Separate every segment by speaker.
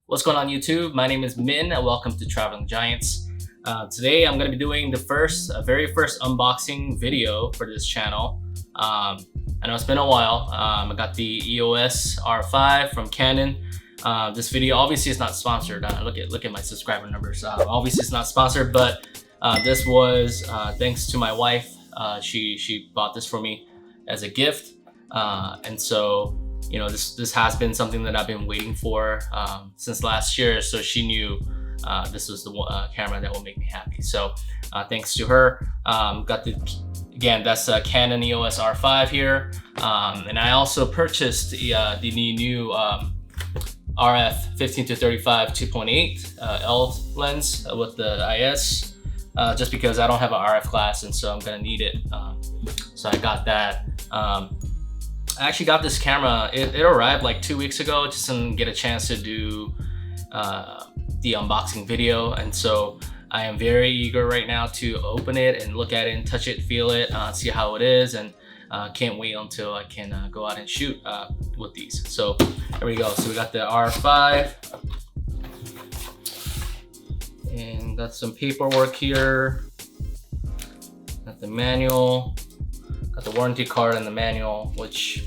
Speaker 1: What's going on YouTube? My name is Min and welcome to Traveling Giants. Today I'm going to be doing the very first unboxing video for this channel. I know it's been a while. I got the EOS R5 from Canon. This video obviously is not sponsored. Look at my subscriber numbers. Obviously it's not sponsored, but this was thanks to my wife. She bought this for me as a gift, and so you know, this has been something that I've been waiting for since last year. So she knew this was the camera that will make me happy. So thanks to her, that's a Canon EOS R5 here, and I also purchased the new RF 15-35 2.8 L lens with the IS, just because I don't have an RF glass, and so I'm gonna need it. So I got that. I actually got this camera, it arrived like 2 weeks ago. Just didn't get a chance to do the unboxing video, and so I am very eager right now to open it and look at it and touch it, feel it, see how it is, and can't wait until I can go out and shoot with these. So here we go. So we got the R5 and got some paperwork here, got the manual, got the warranty card and the manual, which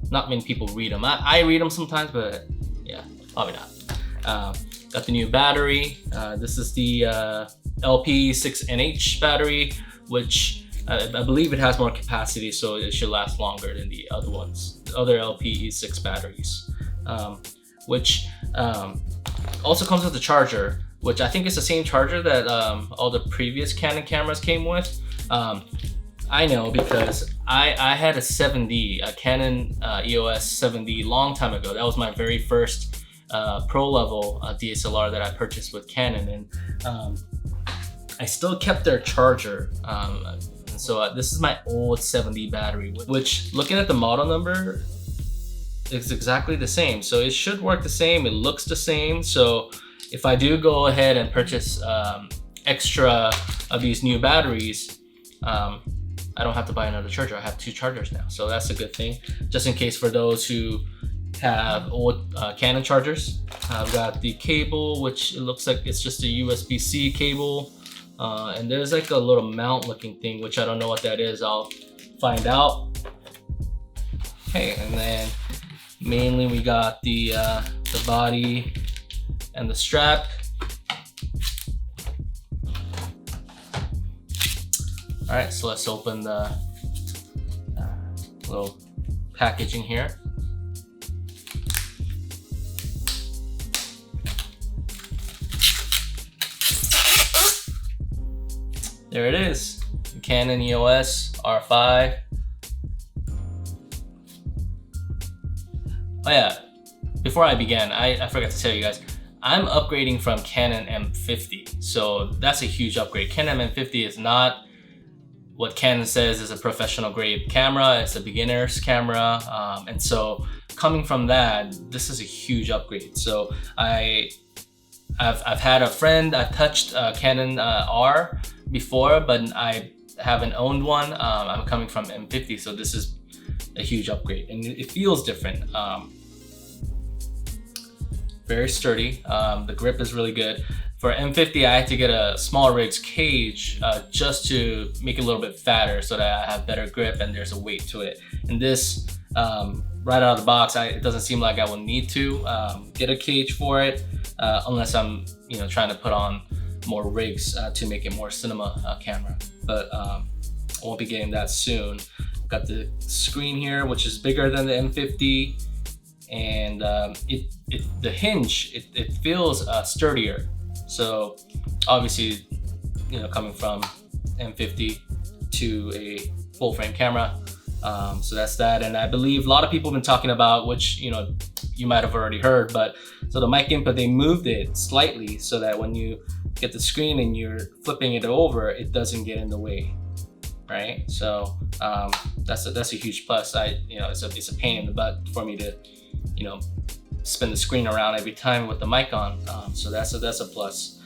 Speaker 1: not many people read them. I read them sometimes, but yeah, probably not. Got the new battery. This is the LP6NH battery, which I believe it has more capacity, so it should last longer than the other ones, the other LP6 batteries, which also comes with the charger, which I think is the same charger that all the previous Canon cameras came with. I know because I had a 7D, a Canon EOS 7D long time ago. That was my very first pro level DSLR that I purchased with Canon, and I still kept their charger. And so this is my old 7D battery, which, looking at the model number, is exactly the same. So it should work the same, it looks the same. So if I do go ahead and purchase extra of these new batteries, I don't have to buy another charger. I have two chargers now, so that's a good thing. Just in case for those who have old Canon chargers. I've got the cable, which it looks like it's just a USB-C cable, and there's like a little mount looking thing, which I don't know what that is. I'll find out. Okay, and then mainly we got the body and the strap. All right, so let's open the little packaging here. There it is, the Canon EOS R5. Oh yeah, before I began, I forgot to tell you guys, I'm upgrading from Canon M50, so that's a huge upgrade. Canon M50 is not what Canon says is a professional grade camera. It's a beginner's camera, and so coming from that, this is a huge upgrade. So I've had a friend, I've touched Canon R before, but I haven't owned one. I'm coming from M50, so this is a huge upgrade, and it feels different. Very sturdy. The grip is really good. For M50, I had to get a small rigs cage just to make it a little bit fatter so that I have better grip and there's a weight to it. And this, right out of the box, it doesn't seem like I will need to get a cage for it unless I'm trying to put on more rigs to make it more cinema camera. But I won't be getting that soon. Got the screen here, which is bigger than the M50, and the hinge, it feels sturdier. So obviously, coming from M50 to a full frame camera, so that's that. And I believe a lot of people have been talking about, which you might have already heard, but so the mic input, they moved it slightly so that when you get the screen and you're flipping it over, it doesn't get in the way, right? So that's a huge plus. It's a pain in the butt for me to spin the screen around every time with the mic on, so that's a plus.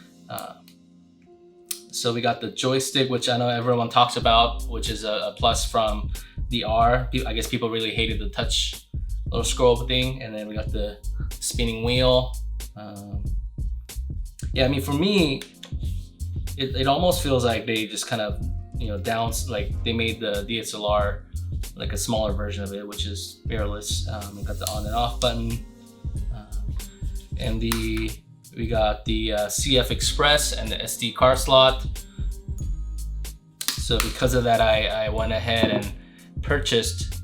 Speaker 1: So we got the joystick, which I know everyone talks about, which is a plus from the R. I guess people really hated the touch little scroll thing, and then we got the spinning wheel. Yeah, I mean, for me, it almost feels like they just kind of, you know, like they made the DSLR like a smaller version of it, which is mirrorless. We got the on and off button, and we got the CF Express and the SD card slot. So because of that, I went ahead and purchased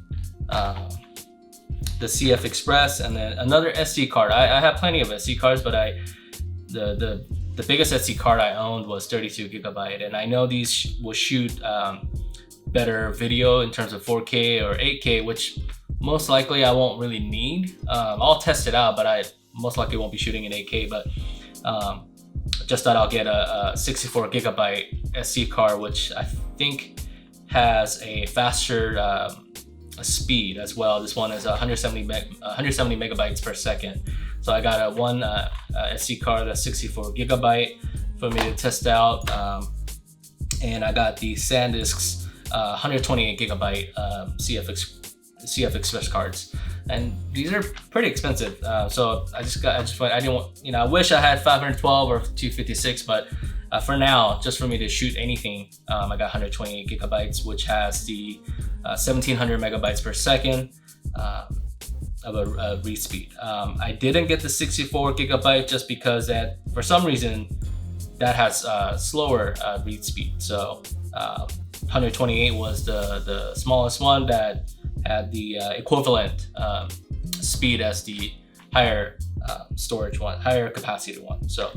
Speaker 1: the CF Express and then another SD card. I have plenty of SD cards, but the biggest SD card I owned was 32 gigabyte, and I know these will shoot better video in terms of 4K or 8K, which most likely I won't really need. I'll test it out, but I most likely won't be shooting in 8K. But just thought I'll get a 64 gigabyte SD card, which I think has a faster speed as well. This one is 170 megabytes per second. So I got one SD card that's 64 gigabyte for me to test out, and I got the SanDisk's 128 gigabyte CF Express cards, and these are pretty expensive. So I didn't want, you know, I wish I had 512 or 256, but for now, just for me to shoot anything, I got 128 gigabytes, which has the 1700 megabytes per second of a read speed. I didn't get the 64 gigabyte just because that, for some reason, that has slower read speed. So 128 was the smallest one that had the equivalent speed as the higher storage one, higher capacity one. So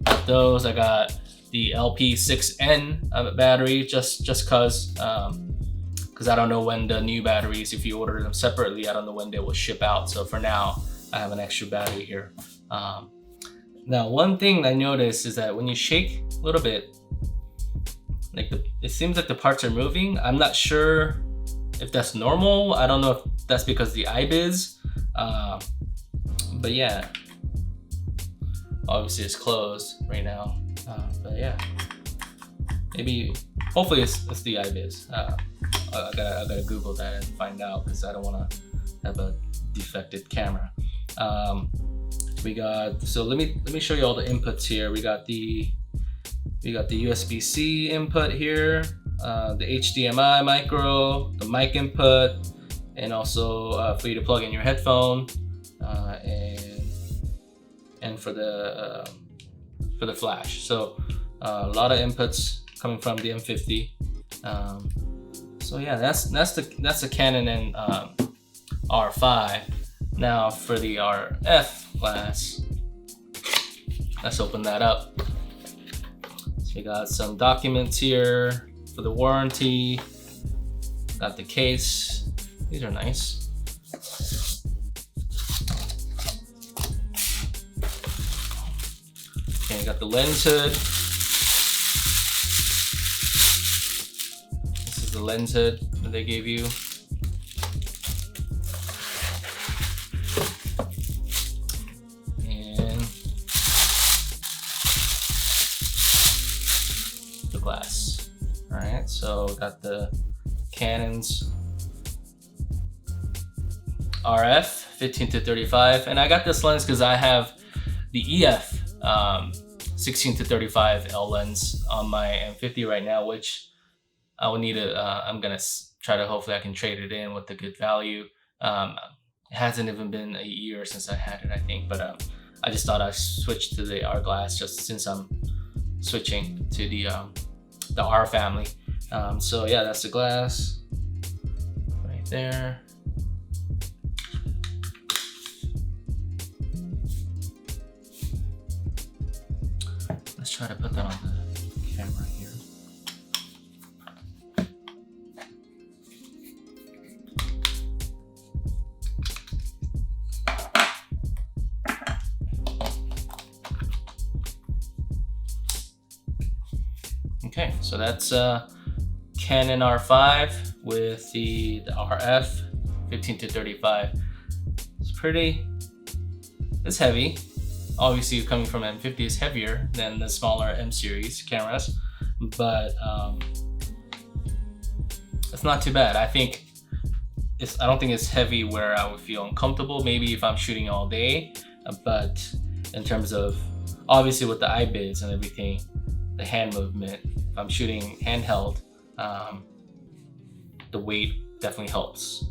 Speaker 1: got those. I got the LP6N battery just cause I don't know when the new batteries, if you order them separately, I don't know when they will ship out. So for now, I have an extra battery here. Now, one thing I noticed is that when you shake a little bit, like it seems like the parts are moving. I'm not sure if that's normal. I don't know if that's because the IBIS, but yeah, obviously it's closed right now. But yeah, maybe, hopefully it's the IBIS. I gotta Google that and find out, because I don't want to have a defective camera. We got, so let me show you all the inputs here. We got the USB-C input here, the HDMI micro, the mic input, and also for you to plug in your headphone, and for the flash. So a lot of inputs coming from the M50. So yeah, that's the Canon and R5. Now for the RF glass, let's open that up. So we got some documents here for the warranty. Got the case. These are nice. Okay, got the lens hood. This is the lens hood that they gave you. And the glass. All right, so got the Canon's RF 15 to 35, and I got this lens because I have the EF 16 to 35 L lens on my M50 right now, which I will need to. I'm gonna try to, hopefully I can trade it in with a good value. It hasn't even been a year since I had it, I think, but I just thought I'd switch to the R glass just since I'm switching to the R family. So yeah, that's the glass right there. Let's try to put that on the camera here. Okay, so that's Canon R5 with the RF 15 to 35. It's heavy. Obviously, coming from M50 is heavier than the smaller M series cameras, but it's not too bad. I think I don't think it's heavy where I would feel uncomfortable. Maybe if I'm shooting all day, but in terms of obviously with the eye bids and everything, the hand movement, if I'm shooting handheld, the weight definitely helps.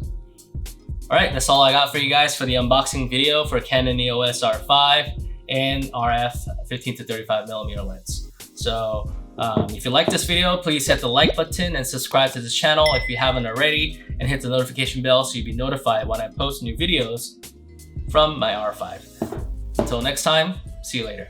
Speaker 1: All right, that's all I got for you guys for the unboxing video for Canon EOS R5 and RF 15 to 35 millimeter lens. So if you like this video, please hit the like button and subscribe to this channel if you haven't already, and hit the notification bell so you'll be notified when I post new videos from my R5. Until next time, see you later.